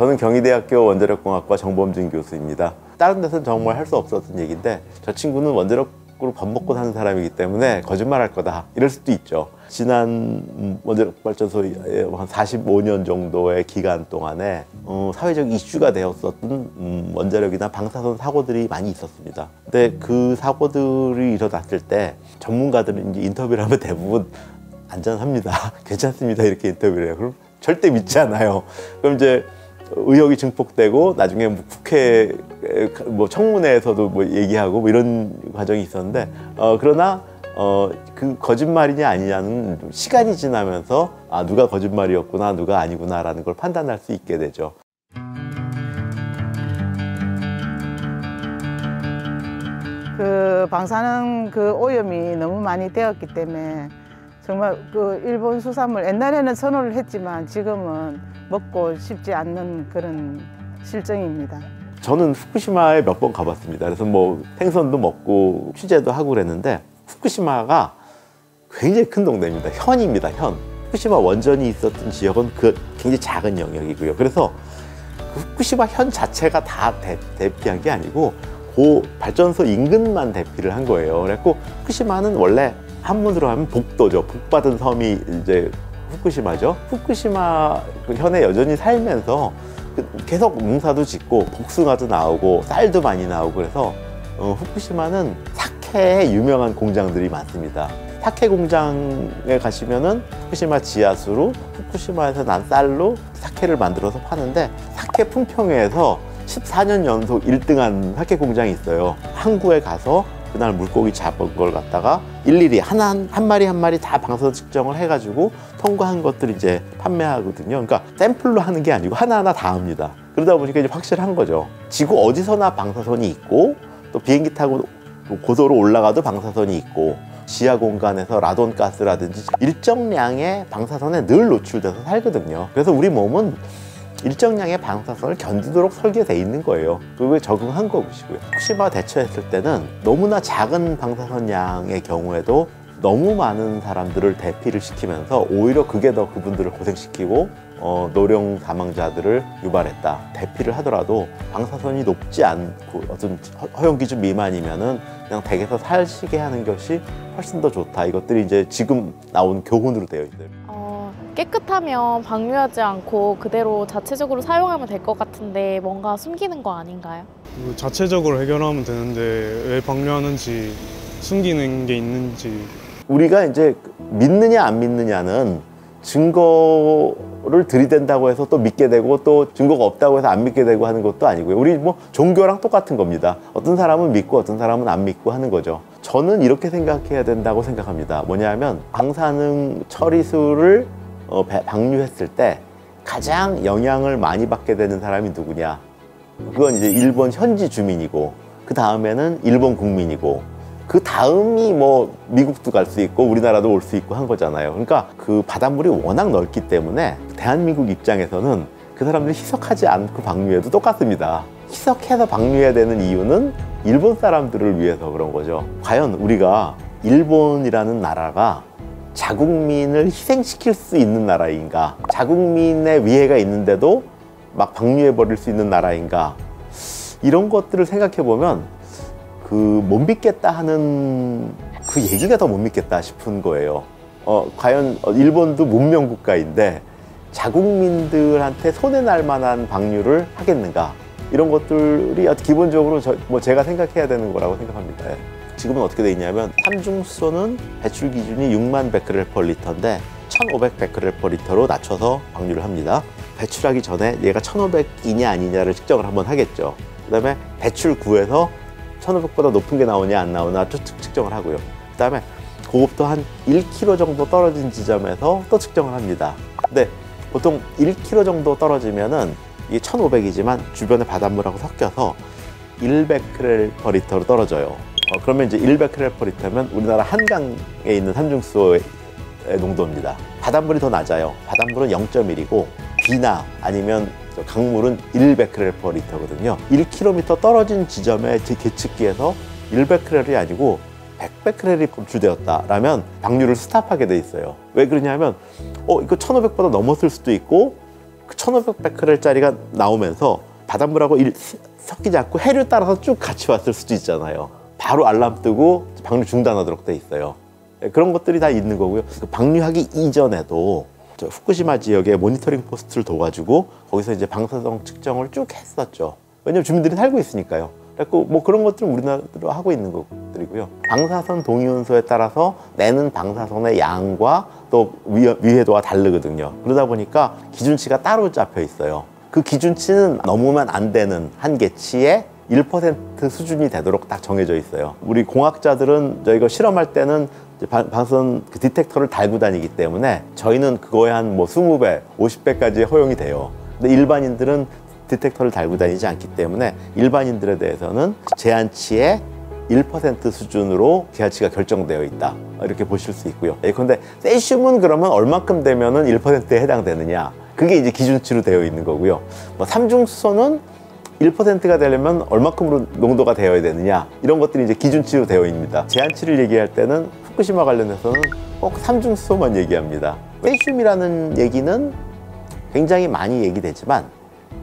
저는 경희대학교 원자력공학과 정범준 교수입니다. 다른 데서는 정말 할 수 없었던 얘기인데 저 친구는 원자력으로 밥 먹고 사는 사람이기 때문에 거짓말할 거다 이럴 수도 있죠. 지난 원자력발전소의 한 45년 정도의 기간 동안에 사회적 이슈가 되었었던 원자력이나 방사선 사고들이 많이 있었습니다. 근데 그 사고들이 일어났을 때 전문가들은 이제 인터뷰를 하면 대부분 안전합니다. 괜찮습니다. 이렇게 인터뷰를 해요. 그럼 절대 믿지 않아요. 그럼 이제 의혹이 증폭되고 나중에 뭐 국회 뭐 청문회에서도 뭐 얘기하고 뭐 이런 과정이 있었는데 그러나 그 거짓말이냐 아니냐는 시간이 지나면서 아 누가 거짓말이었구나 누가 아니구나라는 걸 판단할 수 있게 되죠. 그 방사능 그 오염이 너무 많이 되었기 때문에 정말 그 일본 수산물 옛날에는 선호를 했지만 지금은 먹고 싶지 않는 그런 실정입니다. 저는 후쿠시마에 몇 번 가봤습니다. 그래서 뭐 생선도 먹고 취재도 하고 그랬는데 후쿠시마가 굉장히 큰 동네입니다. 현입니다. 현. 후쿠시마 원전이 있었던 지역은 그 굉장히 작은 영역이고요. 그래서 그 후쿠시마 현 자체가 다 대피한 게 아니고 그 발전소 인근만 대피를 한 거예요. 그래서 후쿠시마는 원래 한문으로 하면 복도죠. 복받은 섬이 이제 후쿠시마죠. 후쿠시마 그 현에 여전히 살면서 계속 농사도 짓고 복숭아도 나오고 쌀도 많이 나오고 그래서 후쿠시마는 사케에 유명한 공장들이 많습니다. 사케 공장에 가시면은 후쿠시마 지하수로 후쿠시마에서 난 쌀로 사케를 만들어서 파는데 사케 품평회에서 14년 연속 1등한 사케 공장이 있어요. 항구에 가서 그날 물고기 잡은 걸 갖다가 일일이 한 마리 한 마리 다 방사선 측정을 해가지고 통과한 것들 이제 판매하거든요. 그러니까 샘플로 하는 게 아니고 하나하나 다 합니다. 그러다 보니까 이제 확실한 거죠. 지구 어디서나 방사선이 있고 또 비행기 타고 고도로 올라가도 방사선이 있고 지하 공간에서 라돈 가스라든지 일정량의 방사선에 늘 노출돼서 살거든요. 그래서 우리 몸은 일정량의 방사선을 견디도록 설계되어 있는 거예요. 그거에 적응한 것이고요. 후쿠시마 대처했을 때는 너무나 작은 방사선 양의 경우에도 너무 많은 사람들을 대피를 시키면서 오히려 그게 더 그분들을 고생시키고 노령 사망자들을 유발했다. 대피를 하더라도 방사선이 높지 않고 어떤 허용 기준 미만이면은 그냥 댁에서 살시게 하는 것이 훨씬 더 좋다. 이것들이 이제 지금 나온 교훈으로 되어 있어요. 깨끗하면 방류하지 않고 그대로 자체적으로 사용하면 될 것 같은데 뭔가 숨기는 거 아닌가요? 자체적으로 해결하면 되는데 왜 방류하는지 숨기는 게 있는지 우리가 이제 믿느냐 안 믿느냐는 증거를 들이댄다고 해서 또 믿게 되고 또 증거가 없다고 해서 안 믿게 되고 하는 것도 아니고요. 우리 뭐 종교랑 똑같은 겁니다. 어떤 사람은 믿고 어떤 사람은 안 믿고 하는 거죠. 저는 이렇게 생각해야 된다고 생각합니다. 뭐냐면 방사능 처리수를 방류했을 때 가장 영향을 많이 받게 되는 사람이 누구냐? 그건 이제 일본 현지 주민이고 그 다음에는 일본 국민이고 그 다음이 뭐 미국도 갈 수 있고 우리나라도 올 수 있고 한 거잖아요. 그러니까 그 바닷물이 워낙 넓기 때문에 대한민국 입장에서는 그 사람들이 희석하지 않고 방류해도 똑같습니다. 희석해서 방류해야 되는 이유는 일본 사람들을 위해서 그런 거죠. 과연 우리가 일본이라는 나라가 자국민을 희생시킬 수 있는 나라인가? 자국민의 위해가 있는데도 막 방류해버릴 수 있는 나라인가? 이런 것들을 생각해보면 못 믿겠다 하는 그 얘기가 더 못 믿겠다 싶은 거예요. 과연 일본도 문명 국가인데 자국민들한테 손해날 만한 방류를 하겠는가? 이런 것들이 기본적으로 제가 생각해야 되는 거라고 생각합니다. 지금은 어떻게 돼 있냐면 삼중수소는 배출 기준이 6만 베크렐/리터인데 1,500베크렐/리터로 낮춰서 방류를 합니다. 배출하기 전에 얘가 1,500이냐 아니냐를 측정을 한번 하겠죠. 그 다음에 배출구에서 1,500보다 높은 게 나오냐 안 나오나 또 측정을 하고요. 그 다음에 그것도 한 1km 정도 떨어진 지점에서 또 측정을 합니다. 근데 보통 1km 정도 떨어지면은 이게 1,500이지만 주변의 바닷물하고 섞여서 1베크렐/리터로 떨어져요. 그러면 이제 1베크렐/리터면 우리나라 한강에 있는 삼중수소의 농도입니다. 바닷물이 더 낮아요. 바닷물은 0.1이고 비나 아니면 강물은 1베크렐/리터거든요. 1km 떨어진 지점의 계측기에서 1베크렐이 아니고 100베크렐이 검출되었다라면 방류를 스탑하게 돼 있어요. 왜 그러냐면 이거 1,500보다 넘었을 수도 있고 그 1500베크렐짜리가 나오면서 바닷물하고 섞이지 않고 해를 따라서 쭉 같이 왔을 수도 있잖아요. 바로 알람 뜨고 방류 중단하도록 돼 있어요. 그런 것들이 다 있는 거고요. 그 방류하기 이전에도 저 후쿠시마 지역에 모니터링 포스트를 둬가지고 거기서 이제 방사성 측정을 쭉 했었죠. 왜냐면 주민들이 살고 있으니까요. 그래서 뭐 그런 것들은 우리나라도 하고 있는 것들이고요. 방사선 동위원소에 따라서 내는 방사선의 양과 또 위해도가 다르거든요. 그러다 보니까 기준치가 따로 잡혀 있어요. 그 기준치는 넘으면 안 되는 한계치에 1% 수준이 되도록 딱 정해져 있어요. 우리 공학자들은 저희가 실험할 때는 방사선 그 디텍터를 달고 다니기 때문에 저희는 그거에 한 뭐 20배, 50배까지 허용이 돼요. 근데 일반인들은 디텍터를 달고 다니지 않기 때문에 일반인들에 대해서는 제한치의 1% 수준으로 제한치가 결정되어 있다. 이렇게 보실 수 있고요. 예컨대 세슘은 그러면 얼만큼 되면은 1%에 해당되느냐. 그게 이제 기준치로 되어 있는 거고요. 뭐 삼중수소는 1%가 되려면 얼마큼으로 농도가 되어야 되느냐. 이런 것들이 이제 기준치로 되어 있습니다. 제한치를 얘기할 때는 후쿠시마 관련해서는 꼭 삼중수소만 얘기합니다. 세슘이라는 얘기는 굉장히 많이 얘기되지만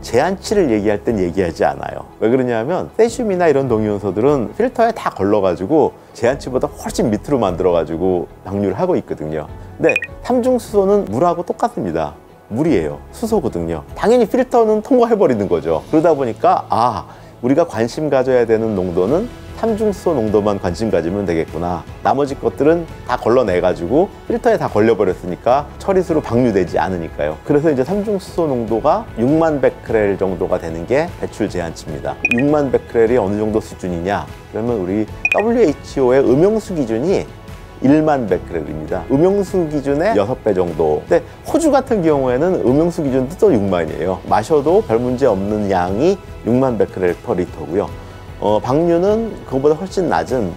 제한치를 얘기할 땐 얘기하지 않아요. 왜 그러냐면 세슘이나 이런 동위원소들은 필터에 다 걸러가지고 제한치보다 훨씬 밑으로 만들어가지고 방류를 하고 있거든요. 근데 삼중수소는 물하고 똑같습니다. 물이에요. 수소거든요. 당연히 필터는 통과해버리는 거죠. 그러다 보니까 우리가 관심 가져야 되는 농도는 삼중수소 농도만 관심 가지면 되겠구나. 나머지 것들은 다 걸러내가지고 필터에 다 걸려버렸으니까 처리수로 방류되지 않으니까요. 그래서 이제 삼중수소 농도가 6만 베크렐 정도가 되는 게 배출 제한치입니다. 6만 베크렐이 어느 정도 수준이냐? 그러면 우리 WHO의 음용수 기준이 1만 베크렐입니다. 음용수 기준의 6배 정도. 근데 호주 같은 경우에는 음용수 기준도 또 6만이에요. 마셔도 별 문제 없는 양이 6만 베크렐 퍼 리터고요. 방류는 그거보다 훨씬 낮은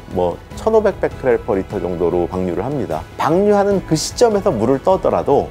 1500 베크렐 퍼 리터 정도로 방류를 합니다. 방류하는 그 시점에서 물을 떠더라도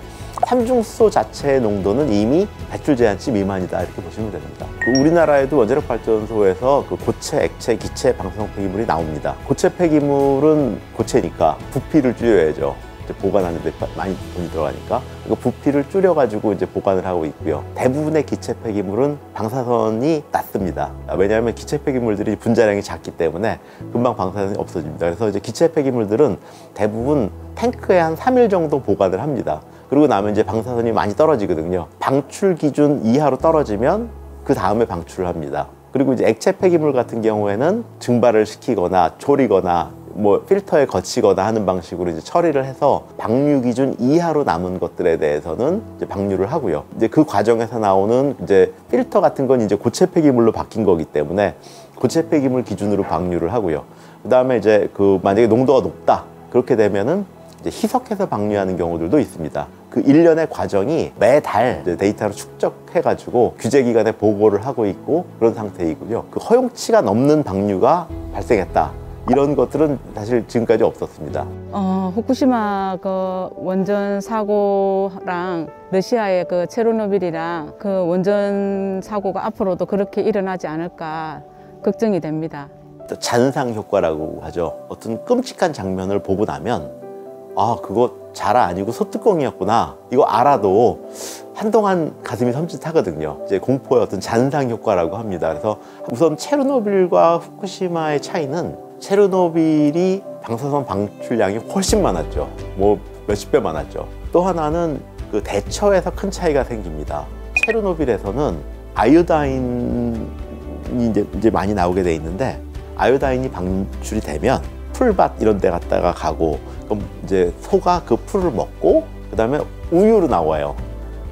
삼중수소 자체의 농도는 이미 배출 제한치 미만이다 이렇게 보시면 됩니다. 우리나라에도 원자력 발전소에서 그 고체, 액체, 기체 방사성 폐기물이 나옵니다. 고체 폐기물은 고체니까 부피를 줄여야죠. 이제 보관하는 데 많이 돈이 들어가니까 그 부피를 줄여가지고 이제 보관을 하고 있고요. 대부분의 기체 폐기물은 방사선이 낮습니다. 왜냐하면 기체 폐기물들이 분자량이 작기 때문에 금방 방사선이 없어집니다. 그래서 이제 기체 폐기물들은 대부분 탱크에 한 3일 정도 보관을 합니다. 그리고 나면 이제 방사선이 많이 떨어지거든요. 방출 기준 이하로 떨어지면 그 다음에 방출을 합니다. 그리고 이제 액체 폐기물 같은 경우에는 증발을 시키거나 졸이거나 필터에 거치거나 하는 방식으로 이제 처리를 해서 방류 기준 이하로 남은 것들에 대해서는 이제 방류를 하고요. 이제 그 과정에서 나오는 이제 필터 같은 건 이제 고체 폐기물로 바뀐 거기 때문에 고체 폐기물 기준으로 방류를 하고요. 그 다음에 이제 만약에 농도가 높다 그렇게 되면은 이제 희석해서 방류하는 경우들도 있습니다. 그 일련의 과정이 매달 데이터로 축적해가지고 규제기관에 보고를 하고 있고 그런 상태이고요. 그 허용치가 넘는 방류가 발생했다. 이런 것들은 사실 지금까지 없었습니다. 후쿠시마 그 원전 사고랑 러시아의 그 체르노빌이랑 그 원전 사고가 앞으로도 그렇게 일어나지 않을까 걱정이 됩니다. 잔상 효과라고 하죠. 어떤 끔찍한 장면을 보고 나면 그거 자라 아니고 소뚜껑이었구나. 이거 알아도 한동안 가슴이 섬찟하거든요. 이제 공포의 어떤 잔상 효과라고 합니다. 그래서 우선 체르노빌과 후쿠시마의 차이는 체르노빌이 방사선 방출량이 훨씬 많았죠. 몇십 배 많았죠. 또 하나는 그 대처에서 큰 차이가 생깁니다. 체르노빌에서는 아이오다인이 이제 많이 나오게 돼 있는데 아이오다인이 방출이 되면 풀밭 이런 데 갔다가 가고 그럼 이제 소가 그 풀을 먹고 그 다음에 우유로 나와요.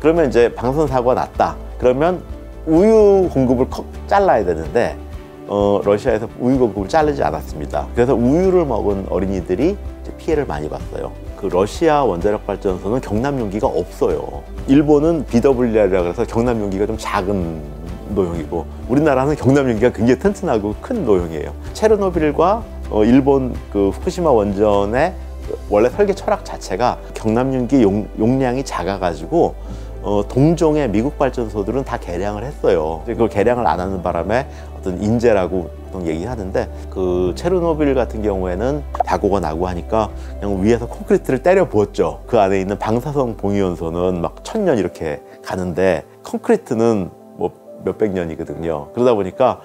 그러면 이제 방사선 사고가 났다. 그러면 우유 공급을 잘라야 되는데 러시아에서 우유 공급을 자르지 않았습니다. 그래서 우유를 먹은 어린이들이 이제 피해를 많이 봤어요. 그 러시아 원자력 발전소는 경남 용기가 없어요. 일본은 BWR이라고 해서 경남 용기가 좀 작은 노형이고 우리나라는 경남 용기가 굉장히 튼튼하고 큰 노형이에요. 체르노빌과 일본 그 후쿠시마 원전의 원래 설계 철학 자체가 경남 용기 용량이 작아가지고 동종의 미국 발전소들은 다 개량을 했어요. 그걸 개량을 안 하는 바람에 어떤 인재라고 보통 얘기하는데, 그 체르노빌 같은 경우에는 사고가 나고 하니까 그냥 위에서 콘크리트를 때려 부었죠. 그 안에 있는 방사성 봉이온소는 막 1000년 이렇게 가는데 콘크리트는 뭐 몇백 년이거든요. 그러다 보니까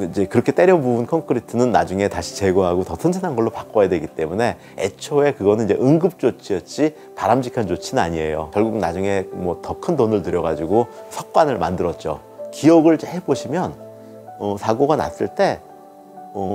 이제 그렇게 때려 부은 콘크리트는 나중에 다시 제거하고 더 튼튼한 걸로 바꿔야 되기 때문에 애초에 그거는 이제 응급 조치였지 바람직한 조치는 아니에요. 결국 나중에 뭐 더 큰 돈을 들여가지고 석관을 만들었죠. 기억을 해보시면 사고가 났을 때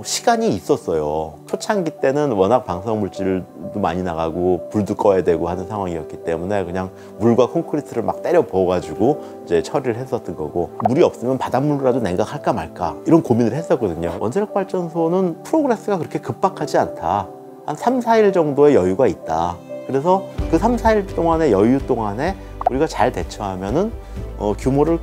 시간이 있었어요. 초창기 때는 워낙 방사성 물질도 많이 나가고 불도 꺼야 되고 하는 상황이었기 때문에 그냥 물과 콘크리트를 막 때려 부어가지고 이제 처리를 했었던 거고, 물이 없으면 바닷물로라도 냉각할까 말까 이런 고민을 했었거든요. 원자력 발전소는 프로그레스가 그렇게 급박하지 않다. 한 3, 4일 정도의 여유가 있다. 그래서 그 3, 4일 동안의 여유 동안에 우리가 잘 대처하면은 규모를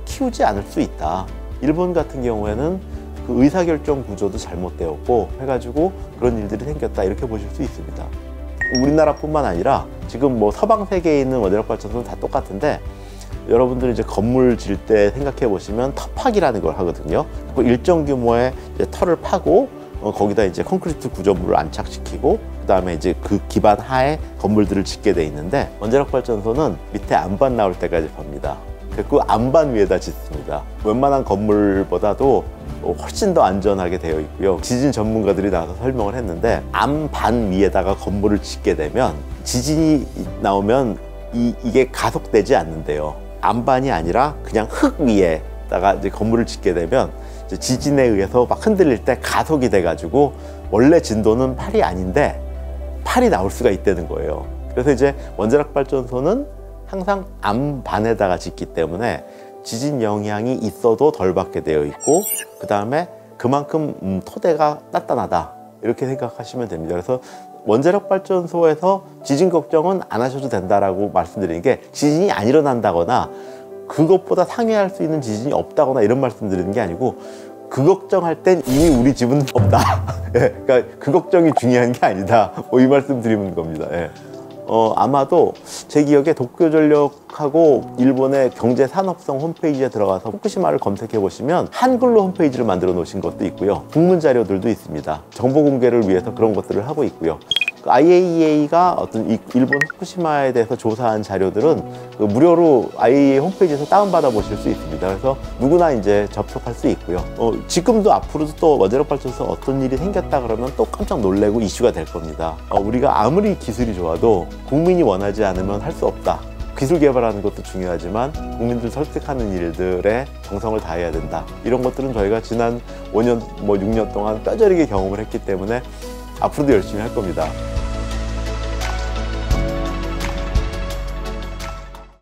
키우지 않을 수 있다. 일본 같은 경우에는 그 의사결정 구조도 잘못되었고 해가지고 그런 일들이 생겼다, 이렇게 보실 수 있습니다. 우리나라뿐만 아니라 지금 뭐 서방 세계에 있는 원자력 발전소는 다 똑같은데, 여러분들이 이제 건물 질 때 생각해 보시면 터파기라는 걸 하거든요. 그 일정 규모의 이제 터를 파고 거기다 이제 콘크리트 구조물을 안착시키고 그다음에 이제 그 기반 하에 건물들을 짓게 돼 있는데, 원자력 발전소는 밑에 안반 나올 때까지 팝니다. 그 안반 위에다 짓습니다. 웬만한 건물보다도 훨씬 더 안전하게 되어 있고요. 지진 전문가들이 나와서 설명을 했는데, 안반 위에다가 건물을 짓게 되면 지진이 나오면 이게 가속되지 않는데요. 안반이 아니라 그냥 흙 위에다가 이제 건물을 짓게 되면 이제 지진에 의해서 막 흔들릴 때 가속이 돼가지고 원래 진도는 8이 아닌데 8이 나올 수가 있다는 거예요. 그래서 이제 원자력 발전소는 항상 안반에다가 짓기 때문에 지진 영향이 있어도 덜 받게 되어 있고, 그 다음에 그만큼 토대가 단단하다, 이렇게 생각하시면 됩니다. 그래서 원자력 발전소에서 지진 걱정은 안 하셔도 된다라고 말씀드리는 게, 지진이 안 일어난다거나 그것보다 상회할 수 있는 지진이 없다거나 이런 말씀드리는 게 아니고, 그 걱정할 땐 이미 우리 집은 없다. 예, 그러니까 그 걱정이 중요한 게 아니다, 뭐 이 말씀 드리는 겁니다. 예. 아마도 제 기억에 도쿄전력하고 일본의 경제산업성 홈페이지에 들어가서 후쿠시마를 검색해 보시면 한글로 홈페이지를 만들어 놓으신 것도 있고요. 국문 자료들도 있습니다. 정보 공개를 위해서 그런 것들을 하고 있고요. IAEA가 어떤 일본 후쿠시마에 대해서 조사한 자료들은 무료로 IAEA 홈페이지에서 다운받아 보실 수 있습니다. 그래서 누구나 이제 접속할 수 있고요. 지금도 앞으로도 또 원자력 발전소 어떤 일이 생겼다 그러면 또 깜짝 놀래고 이슈가 될 겁니다. 우리가 아무리 기술이 좋아도 국민이 원하지 않으면 할 수 없다. 기술 개발하는 것도 중요하지만 국민들 설득하는 일들에 정성을 다해야 된다. 이런 것들은 저희가 지난 5년, 6년 동안 뼈저리게 경험을 했기 때문에 앞으로도 열심히 할 겁니다.